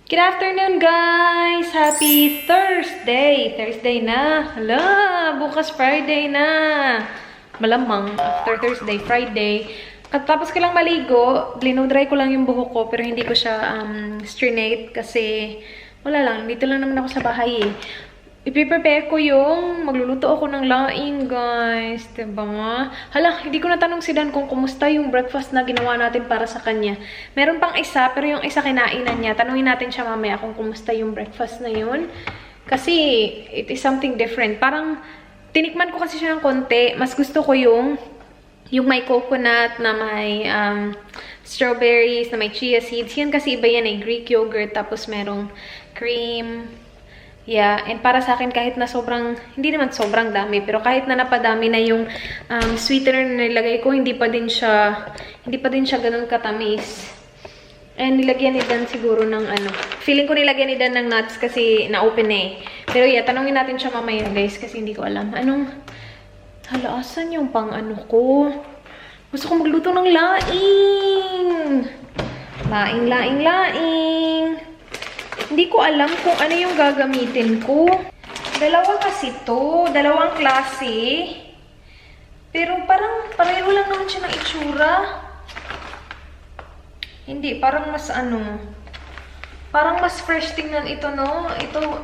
Good afternoon, guys! Happy Thursday! Thursday na. Hala, bukas Friday na. Malamang, after Thursday, Friday. Tapos ko lang maligo, linodry ko lang yung buhok ko, pero hindi ko siya strinate kasi wala lang, dito lang naman ako sa bahay eh. Ipiprepare ko yung magluluto ako ng laing, guys. Diba? Hala, hindi ko natanong si Dan kung kumusta yung breakfast na ginawa natin para sa kanya. Meron pang isa, pero yung isa kinainan niya. Tanungin natin siya mamaya kung kumusta yung breakfast na yun. Kasi, it is something different. Parang, tinikman ko kasi siya ng konti. Mas gusto ko yung may coconut, na may strawberries, na may chia seeds. Yan kasi iba yan eh. Greek yogurt, tapos merong cream. Yeah, and para sa akin kahit na sobrang, hindi naman sobrang dami, pero kahit na napadami na yung sweetener na nilagay ko, hindi pa din siya ganun katamis. And nilagyan ni Dan siguro ng feeling ko nilagyan ni Dan ng nuts kasi na-open eh. Pero yeah, tanongin natin siya mamaya guys kasi hindi ko alam. Hala, asan yung pang ko? Gusto ko magluto ng laing! Laing! Hindi ko alam kung ano yung gagamitin ko. Dalawa kasi to. Dalawang klase. Pero parang pareho lang naman siya ng itsura. Hindi, parang mas parang mas fresh tingnan ito, no? Ito,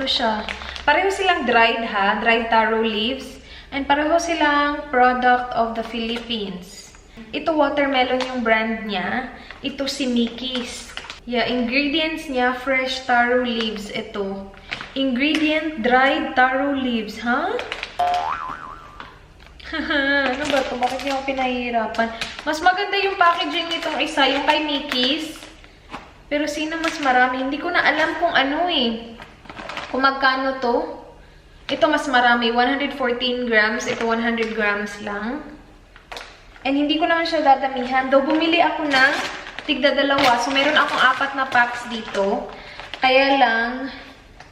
siya. Pareho silang dried, ha? Dried taro leaves. And pareho silang product of the Philippines. Ito watermelon yung brand niya. Ito si Mickey's. Yeah, ingredients niya, fresh taro leaves. Ito. Ingredient, dried taro leaves. Ha? Ano ba ito? Bakit niyo ako pinahihirapan? Mas maganda yung packaging nitong isa, yung kay Mickey's. Pero sino mas marami? Hindi ko na alam kung ano eh. Kung magkano to. Ito mas marami. 114 grams. Ito 100 grams lang. And hindi ko naman siya dadamihan. Though bumili ako ng tigda dalawa. So, meron akong 4 na packs dito. Kaya lang,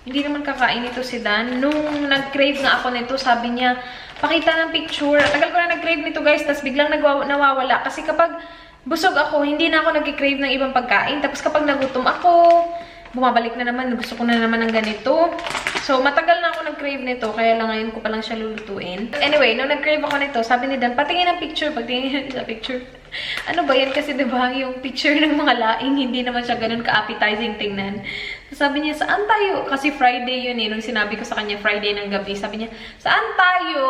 hindi naman kakain ito si Dan. Nung nag-crave nga ako nito, sabi niya, pakita ng picture. Tagal ko na nag-crave nito, guys. Tapos biglang nawawala. Kasi kapag busog ako, hindi na ako nag-crave ng ibang pagkain. Tapos kapag nagutom ako, bumabalik na naman. Gusto ko na naman ng ganito. So, matagal na ako nag-crave nito. Kaya lang ngayon ko palang siya lulutuin. Anyway, nung nag-crave ako nito, sabi ni Dan, patingin ng picture. Pagtingin sa picture. Ano ba yan? Kasi diba, yung picture ng mga laing, hindi naman siya ganun ka-appetizing tingnan. So, sabi niya, saan tayo? Kasi Friday yun eh. Nung sinabi ko sa kanya, Friday ng gabi. Sabi niya, saan tayo?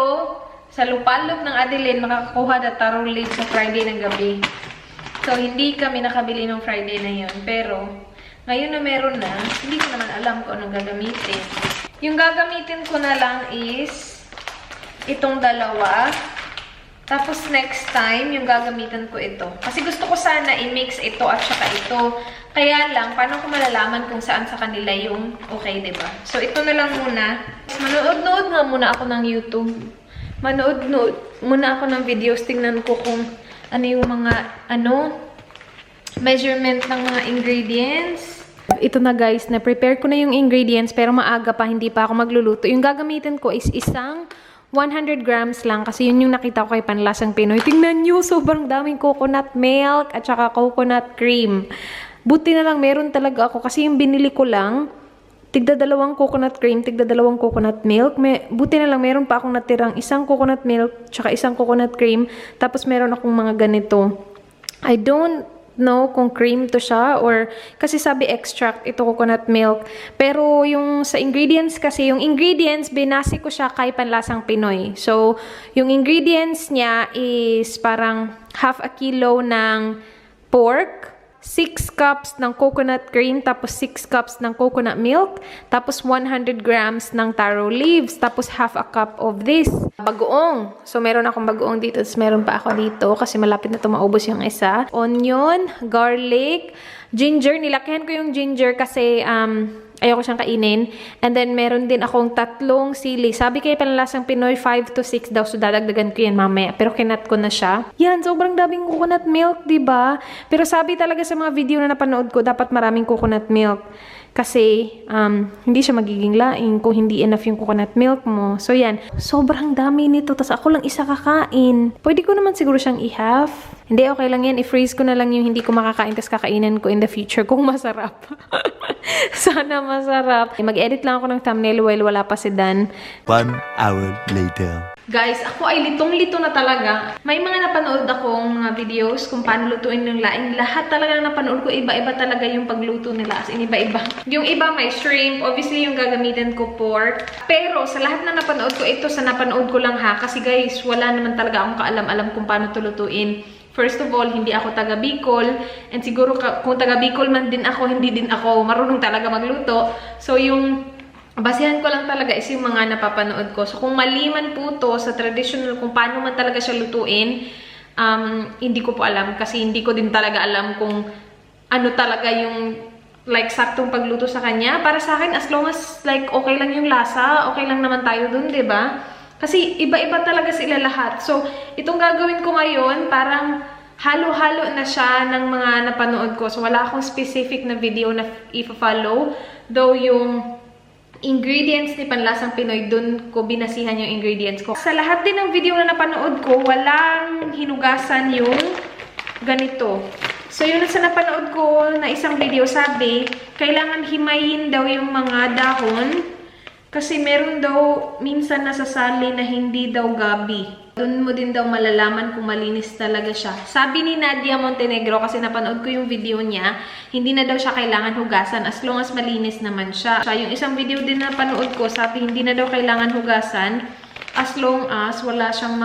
Sa Lupalop ng Adeline, makakakuha na taro leaves sa Friday ng gabi. So, hindi kami nakabili ng Friday na yun. Pero, ngayon na meron na, hindi ko naman alam kung anong gagamitin. Yung gagamitin ko na lang is itong dalawa. Tapos next time, yung gagamitan ko ito. Kasi gusto ko sana i-mix ito at saka ito. Kaya lang, paano ko malalaman kung saan sa kanila yung okay, diba? So, ito na lang muna. Manood-nood nga muna ako ng YouTube. Manood-nood muna ako ng videos. Tingnan ko kung ano yung mga, measurement ng mga ingredients. Ito na guys, na-prepare ko na yung ingredients pero maaga pa, hindi pa ako magluluto. Yung gagamitin ko is isang 100 grams lang kasi yun yung nakita ko kay Panlasang Pinoy. Tingnan nyo, sobrang daming coconut milk at saka coconut cream. Buti na lang meron talaga ako kasi yung binili ko lang, tigda 2 coconut cream, tigda 2 coconut milk. Buti na lang meron pa akong natirang isang coconut milk tsaka isang coconut cream. Tapos meron akong mga ganito. I don't know kung cream to siya or kasi sabi extract ito coconut milk. Pero yung sa ingredients kasi, yung ingredients binasi ko siya kay Panlasang Pinoy. So, yung ingredients niya is parang half a kilo ng pork, 6 cups ng coconut cream, tapos 6 cups ng coconut milk, tapos 100 grams ng taro leaves, tapos half a cup of this. Bagoong. So, meron akong bagoong dito, tapos meron pa ako dito kasi malapit na ito maubos yung isa. Onion, garlic, ginger. Nilakihan ko yung ginger kasi ayoko siyang kainin. And then, meron din akong 3 sili. Sabi kay Panlasang Pinoy, 5 to 6 daw. So, dadagdagan ko yan mamaya. Pero kinat ko na siya. Yan, sobrang daming coconut milk, diba? Pero sabi talaga sa mga video na napanood ko, dapat maraming coconut milk. Kasi, hindi siya magiging laing kung hindi enough yung coconut milk mo. So, yan. Sobrang dami nito. Tapos, ako lang isa kakain. Pwede ko naman siguro siyang i-half. Hindi, okay lang yan. I-freeze ko na lang yung hindi ko makakain. Tapos, kakainin ko in the future kung masarap. Sana masarap. Mag-edit lang ako ng thumbnail while wala pa si Dan. 1 hour later. Guys, ako ay litong-lito na talaga. May mga napanood akong mga videos kung paano lutuin yung laing. Lahat talaga na napanood ko, iba-iba talaga yung pagluto nila. As in, iba-iba. Yung iba may shrimp. Obviously, yung gagamitin ko pork. Pero, sa lahat na napanood ko, ito sa napanood ko lang ha. Kasi guys, wala naman talaga akong kaalam-alam kung paano to lutuin. First of all, hindi ako taga Bicol. And siguro kung taga Bicol man din ako, hindi din ako marunong talaga magluto. So, yung basehan ko lang talaga is yung mga napapanood ko. So, kung mali man po to sa traditional, kung paano man talaga siya lutuin, hindi ko po alam. Kasi hindi ko din talaga alam kung ano talaga yung like saktong pagluto sa kanya. Para sa akin, as long as like okay lang yung lasa, okay lang naman tayo dun, 'di ba? Kasi iba-iba talaga sila lahat. So, itong gagawin ko ngayon, parang halo-halo na siya ng mga napanood ko. So, wala akong specific na video na i-follow. Though yung ingredients ni Panlasang Pinoy, dun ko binasihan yung ingredients ko. Sa lahat din ng video na napanood ko, walang hinugasan yung ganito. So, yun sa napanood ko na isang video, sabi, kailangan himayin daw yung mga dahon kasi meron daw minsan nasasali na hindi daw gabi. Doon mo din daw malalaman kung malinis talaga siya. Sabi ni Nadia Montenegro, kasi napanood ko yung video niya, hindi na daw siya kailangan hugasan as long as malinis naman siya. Yung isang video din na panood ko, sabi hindi na daw kailangan hugasan as long as wala siyang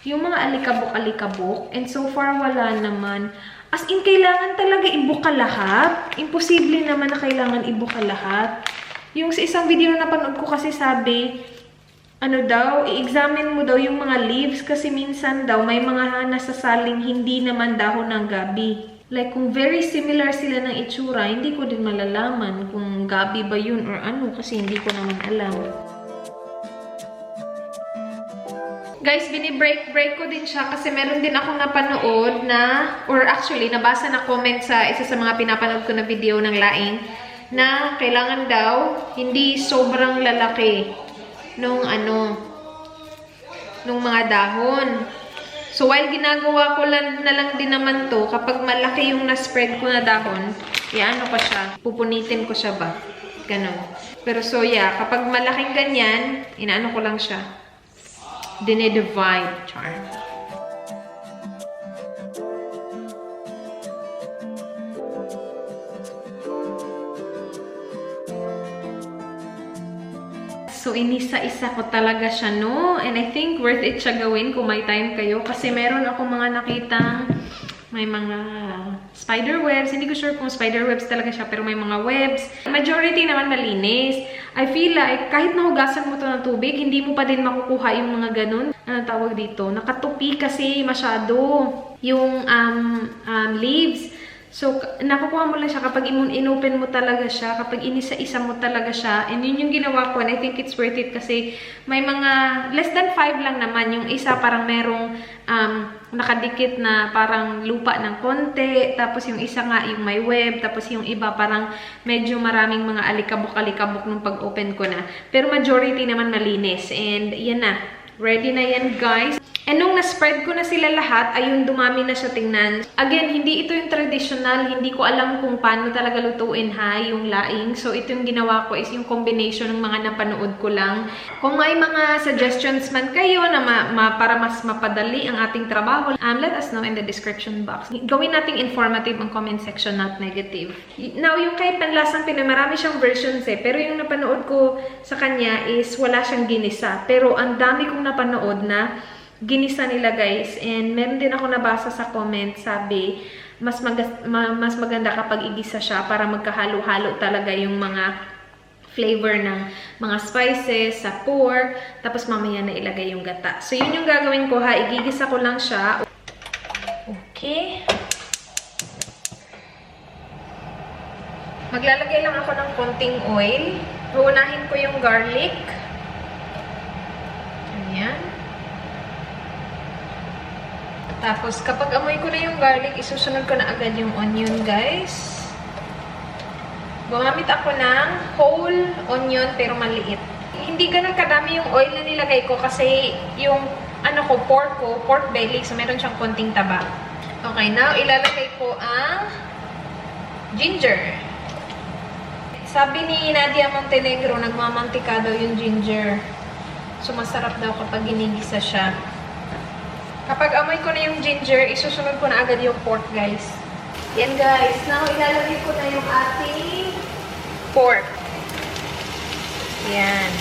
yung mga alikabok-alikabok. And so far, wala naman. As in, kailangan talaga ibuka lahat. Imposible naman na kailangan ibuka lahat. Yung sa isang video na napanood ko kasi sabi, ano daw, i-examine mo daw yung mga leaves kasi minsan daw may mga nasasaling hindi naman dahon ng gabi. Like, kung very similar sila ng itsura, hindi ko din malalaman kung gabi ba yun or ano kasi hindi ko naman alam. Guys, binibreak ko din siya kasi meron din akong napanood na, or actually, nabasa na comment sa isa sa mga pinapanood ko na video ng laing, na kailangan daw hindi sobrang lalaki nung mga dahon. So, while ginagawa ko na lang din naman to, kapag malaki yung na-spread ko na dahon, iano ko siya, pupunitin ko siya ba? Ganon. Pero so, yeah, kapag malaking ganyan, inaano ko lang siya. Dinedivide. Char. So, inisa-isa ko talaga siya, no? And I think worth it siya gawin kung may time kayo. Kasi meron akong mga nakitang may mga spider webs. Hindi ko sure kung spider webs talaga siya, pero may mga webs. Majority naman malinis. I feel like kahit nahugasan mo to ng tubig, hindi mo pa din makukuha yung mga ganun. Ano tawag dito? Nakatupi kasi masyado yung leaves. So, nakukuha mo lang siya kapag inopen mo talaga siya, kapag inisa-isa mo talaga siya. And yun yung ginawa ko, and I think it's worth it kasi may mga less than 5 lang naman. Yung isa parang merong nakadikit na parang lupa ng konti, tapos yung isa nga yung may web, tapos yung iba parang medyo maraming mga alikabok-alikabok nung pag-open ko na. Pero majority naman malinis. And yan na. Ready na yan, guys. And nung na-spread ko na sila lahat, ayun, dumami na siya tingnan. Again, hindi ito yung traditional. Hindi ko alam kung paano talaga lutuin ha, yung laing. So, ito yung ginawa ko is yung combination ng mga napanood ko lang. Kung may mga suggestions man kayo na para mas mapadali ang ating trabaho, let us know in the description box. Gawin nating informative ang comment section, not negative. Now, yung kay Panlasang Pinoy, marami siyang versions eh. Pero yung napanood ko sa kanya is wala siyang ginisa. Pero ang dami kong napanood na ginisa nila, guys. And meron din ako nabasa sa comment, sabi, mas maganda kapag igisa siya para magkahalo-halo talaga yung mga flavor ng mga spices sa pork. Tapos mamaya na ilagay yung gata. So, yun yung gagawin ko ha. Igigisa ko lang siya. Okay. Maglalagay lang ako ng konting oil. Uunahin ko yung garlic. Ayan. Tapos, kapag amoy ko na yung garlic, isusunod ko na agad yung onion, guys. Gumamit ako ng whole onion, pero maliit. Hindi ganun kadami yung oil na nilagay ko kasi yung, pork belly, so meron siyang konting taba. Okay, now, ilalagay ko ang ginger. Sabi ni Nadia Montenegro, nagmamantika daw yung ginger. So, masarap daw kapag ginigisa siya. Kapag amoy ko na yung ginger, isusunod ko na agad yung pork, guys. Yan, guys. Now, ilalagay ko na yung ating pork. Yan.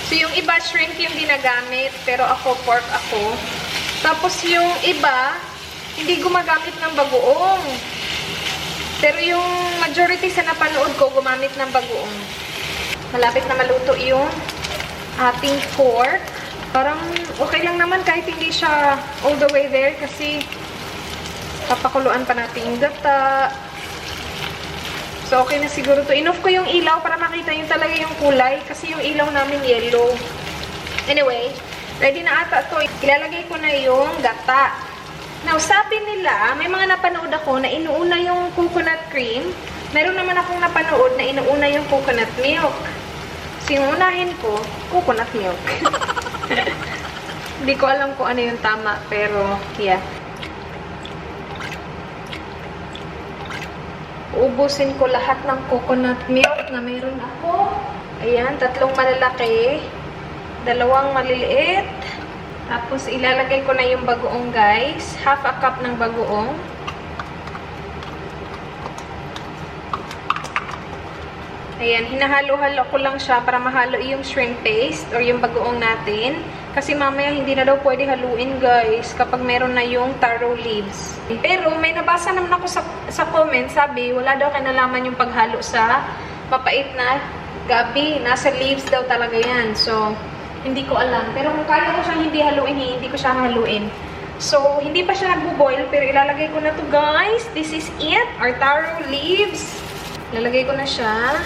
So, yung iba, shrimp yung ginagamit, pero ako, pork ako. Tapos, yung iba, hindi gumagamit ng bagoong. Pero yung majority sa napanood ko, gumamit ng bagoong. Malapit na maluto yung ating pork. Parang okay lang naman kahit hindi siya all the way there kasi papakuluan pa natin yung gata. So, okay na siguro to. Inoff ko yung ilaw para makita yung talaga yung kulay kasi yung ilaw namin yellow. Anyway, ready na ata to. Ilalagay ko na yung gata. Now, sabi nila, may mga napanood ako na inuuna yung coconut cream. Meron naman akong napanood na inuuna yung coconut milk. So, yung unahin ko, coconut milk. Hindi ko alam kung ano yung tama, pero, yeah. Uubusin ko lahat ng coconut milk na meron ako. Ayan, 3 malalaki, 2 maliliit. Tapos, ilalagay ko na yung bagoong, guys. Half a cup ng bagoong. Ayan, hinahalo-halo ko lang siya para mahalo yung shrimp paste or yung bagoong natin. Kasi mamaya hindi na daw pwede haluin, guys, kapag meron na yung taro leaves. Pero may nabasa naman ako sa comment, sabi, wala daw kinalaman yung paghalo sa mapait na gabi. Nasa leaves daw talaga yan. So, hindi ko alam. Pero kung kaya ko siyang hindi haluin, hindi ko siya haluin. So, hindi pa siya nagbo-boil, pero ilalagay ko na to, guys. This is it, our taro leaves. Ilalagay ko na siya.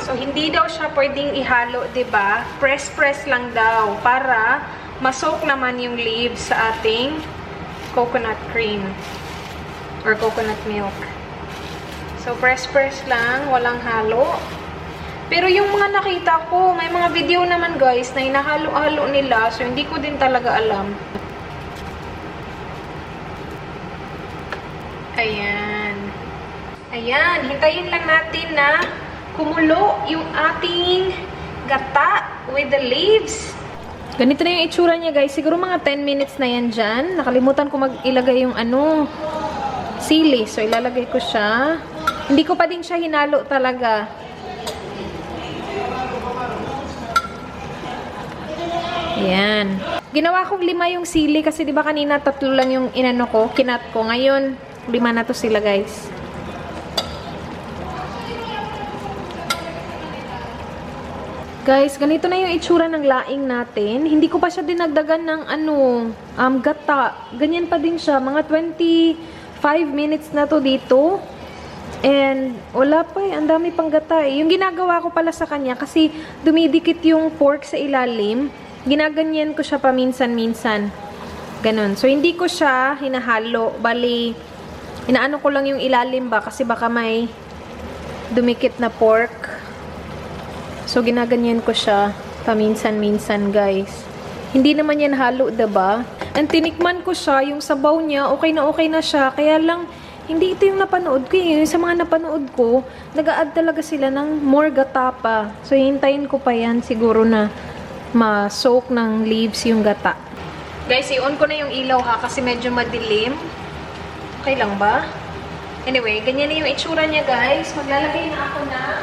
So, hindi daw siya pwedeng ihalo, 'di ba? Press-press lang daw para ma-soak naman yung leaves sa ating coconut cream or coconut milk. So, press-press lang, walang halo. Pero yung mga nakita ko, may mga video naman, guys, na inahalo-halo nila. So, hindi ko din talaga alam. Ayan. Ayan, hintayin lang natin na kumulo yung ating gata with the leaves. Ganito na yung itsura niya, guys. Siguro mga 10 minutes na yan dyan. Nakalimutan ko mag-ilagay yung sili. So, ilalagay ko siya. Hindi ko pa din siya hinalo talaga. Ayan. Ginawa kong 5 yung sili kasi di ba kanina 3 lang yung kinat ko. Ngayon, 5 na to sila, guys. Guys, ganito na yung itsura ng laing natin. Hindi ko pa siya dinagdagan ng gata. Ganyan pa din siya. Mga 25 minutes na to dito. And wala pa eh. Ang dami pang gata eh. Yung ginagawa ko pala sa kanya kasi dumidikit yung pork sa ilalim. Ginaganyan ko siya paminsan-minsan. Ganon. So, hindi ko siya hinahalo. Bali, inaano ko lang yung ilalim ba kasi baka may dumikit na pork. So, ginaganyan ko siya paminsan-minsan, guys. Hindi naman yan halo, diba? And tinikman ko siya, yung sabaw niya, okay na siya. Kaya lang, hindi ito yung napanood ko. Yung sa mga napanood ko, nag-a-add talaga sila ng more gata pa. So, hintayin ko pa yan siguro na ma-soak ng leaves yung gata. Guys, i-on ko na yung ilaw ha, kasi medyo madilim. Okay lang ba? Anyway, ganyan na yung itsura niya, guys. Maglalagay na ako ng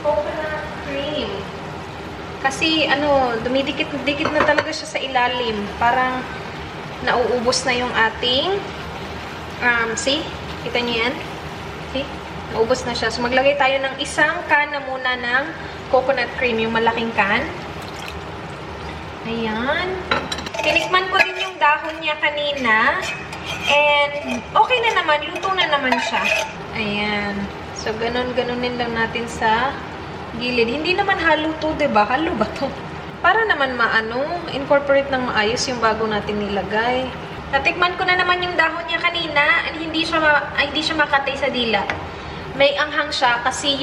coconut cream. Kasi, dumidikit-dikit na talaga siya sa ilalim. Parang, nauubos na yung ating, see? Kita niyo yan? See? Naubos na siya. So, maglagay tayo ng isang can na muna ng coconut cream, yung malaking can. Ayan. Tinikman ko din yung dahon niya kanina. And, okay na naman. Luto na naman siya. Ayan. So, ganon-ganonin lang natin sa gilid. Hindi naman halo to, diba? Halo ba to? Para naman incorporate ng maayos yung bago natin nilagay. Natikman ko na naman yung dahon niya kanina and hindi siya makatay sa dila. May anghang siya kasi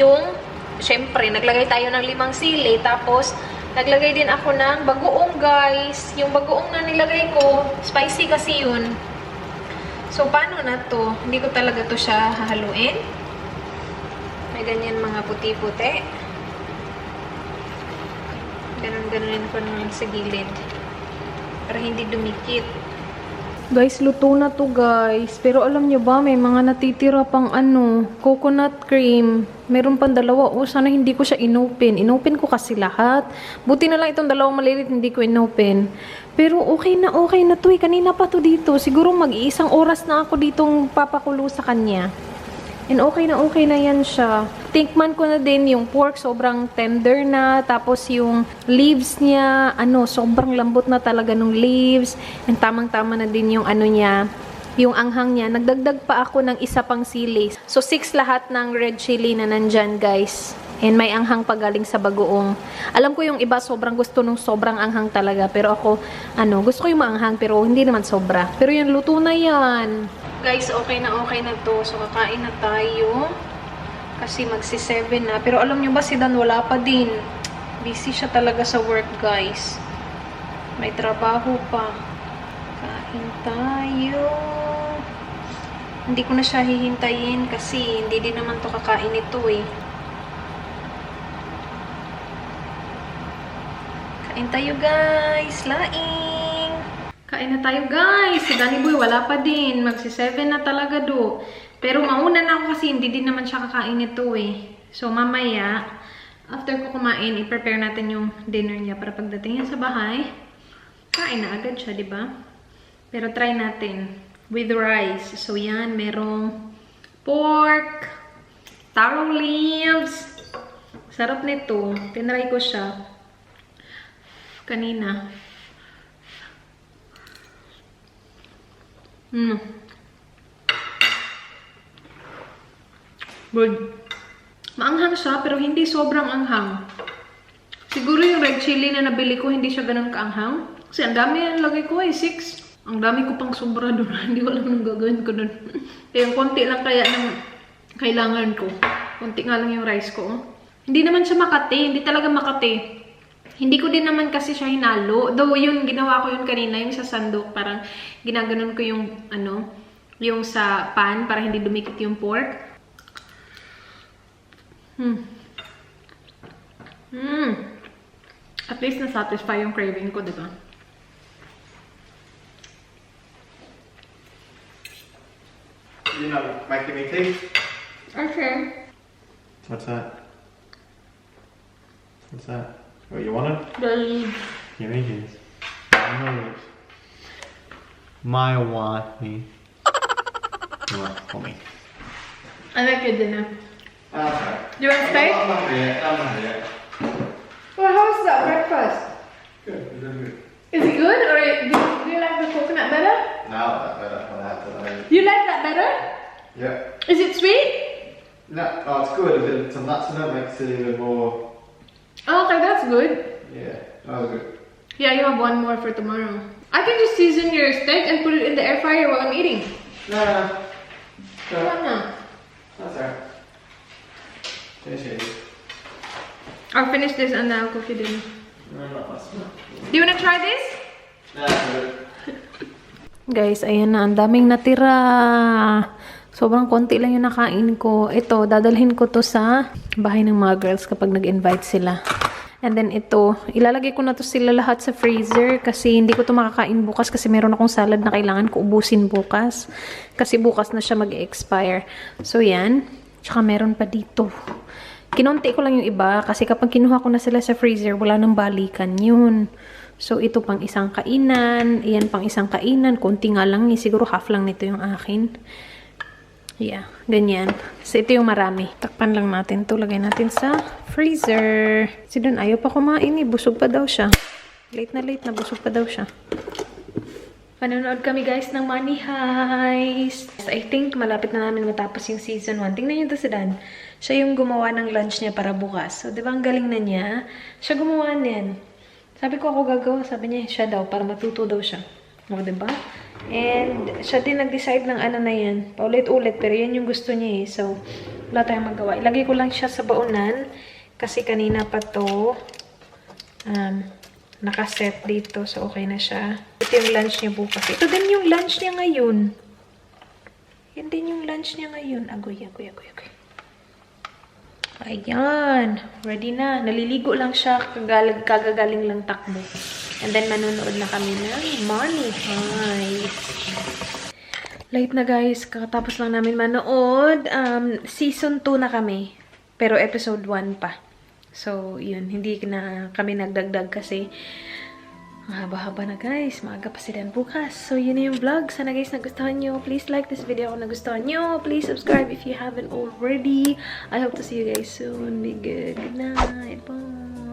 syempre, naglagay tayo ng 5 sili tapos Naglagay din ako ng bagoong, guys. Yung bagoong na nilagay ko, spicy kasi yun. So, paano na to? Hindi ko talaga to siya hahaluin. May ganyan mga puti-puti. Ganon-ganonin ko naman sa gilid. Para hindi dumikit. Guys, luto na to, guys. Pero alam nyo ba, may mga natitira pang coconut cream. Meron pang dalawa. Oh, sana hindi ko siya inopen. Inopen ko kasi lahat. Buti na lang itong dalawang malilit, hindi ko inopen. Pero okay na to eh. Kanina pa to dito. Siguro mag-iisang oras na ako ditong papakulo sa kanya. And okay na yan siya. Tinkman ko na din yung pork, sobrang tender na. Tapos yung leaves niya, sobrang lambot na talaga ng leaves. And tamang-tama na din yung niya, yung anghang niya. Nagdagdag pa ako ng isa pang sili. So 6 lahat ng red chili na nandyan, guys. And may anghang pa galing sa bagoong. Alam ko yung iba sobrang gusto nung sobrang anghang talaga. Pero ako, gusto ko yung maanghang pero hindi naman sobra. Pero yung luto na yan. Guys, okay na to. So, kakain na tayo. Kasi magsi-7 na. Pero alam nyo ba, si Dan wala pa din. Busy siya talaga sa work, guys. May trabaho pa. Kain tayo. Hindi ko na siya hihintayin kasi hindi din naman to kakain ito eh. Kain tayo, guys. Laing! Kain na tayo, guys. Si Danny Boy wala pa din. Magsi-7 na talaga do. Pero mauna na ako kasi hindi din naman siya kakain ito eh. So mamaya, after ko kumain, i-prepare natin yung dinner niya para pagdating niya sa bahay, kain na agad siya, di ba? Pero try natin with rice. So yan, merong pork, taro leaves. Sarap nito. Tinry ko siya kanina. Good. Maanghang siya, pero hindi sobrang anghang. Siguro yung red chili na nabili ko, hindi siya ganun kaanghang. Kasi ang dami yung lagay ko eh, 6. Ang dami ko pang sobra doon. Hindi ko alam nung gagawin ko doon. Yung konti lang kaya ng kailangan ko. Konti nga lang yung rice ko. Hindi naman siya makati. Hindi talaga makati. Hindi ko din naman kasi siya hinalo. Though yun, ginawa ko yun kanina, yung sa sandok. Parang ginaganon ko yung, yung sa pan para hindi dumikit yung pork. At least na-satisfy yung craving ko, diba? You know, making me tea? Okay. What's that? What's that? What, you want it? Babe. Give me his. My wife. Me. You want for me? I like your dinner. Okay. Do you want steak? I'm not yet. I'm not yet. Well, how is that breakfast? Good. It's really good. Is it good, or do you like the coconut better? Now that better. I have to know. You like that better? Yeah. Is it sweet? No, oh, it's good. A bit some nuts in it makes it even more. Oh, okay, that's good. Yeah, that was good. Yeah, you have one more for tomorrow. I can just season your steak and put it in the air fryer while I'm eating. No. Come on now. That's alright. Finish it. I'll finish this and then I'll cook you dinner. No, not that's not. Do you wanna try this? No, that's good. Guys, ayan na. Ang daming natira. Sobrang konti lang yung nakain ko. Ito, dadalhin ko to sa bahay ng mga girls kapag nag-invite sila. And then ito, ilalagay ko na to sila lahat sa freezer kasi hindi ko to makakain bukas kasi meron akong salad na kailangan ko ubusin bukas. Kasi bukas na siya mag-expire. So yan. Tsaka meron pa dito. Kinonti ko lang yung iba kasi kapag kinuha ko na sila sa freezer, wala nang balikan yun. So ito pang isang kainan. Iyan pang isang kainan. Konti nga lang. Siguro half lang nito yung akin. Yeah, ganyan. So, ito yung marami. Takpan lang natin to. Lagay natin sa freezer. Si Don, ayaw pa kumain eh. Busog pa daw siya. Late na busog pa daw siya. Panonood kami guys ng Money Heist. I think malapit na namin matapos yung season 1. Tingnan nyo to si Dan. Siya yung gumawa ng lunch niya para bukas. So, di ba ang galing na niya? Siya gumawa niyan. Sabi ko ako gagawa. Sabi niya, siya daw. Para matuto daw siya. O, di ba? And, siya din nag-decide ng ano na yan. Paulit-ulit, pero yan yung gusto niya eh. So, wala tayong magawa. Ilagay ko lang siya sa baunan. Kasi kanina pa to nakaset dito. So, okay na siya. Ito yung lunch niya bukas. Ito din yung lunch niya ngayon. Yan din yung lunch niya ngayon. Agoy. Ayan. Ready na. Naliligo lang siya. Kagagaling lang takbo. And then, manonood na kami ng Money Heist. Late na guys. Kakatapos lang namin manood. Season 2 na kami. Pero episode 1 pa. So, yun. Hindi na kami nagdagdag kasi mahaba-haba na guys. Maaga pa sila bukas. So, yun na yung vlog. Sana guys nagustuhan nyo. Please like this video kung nagustuhan nyo. Please subscribe if you haven't already. I hope to see you guys soon. Be good. Good night. Bye.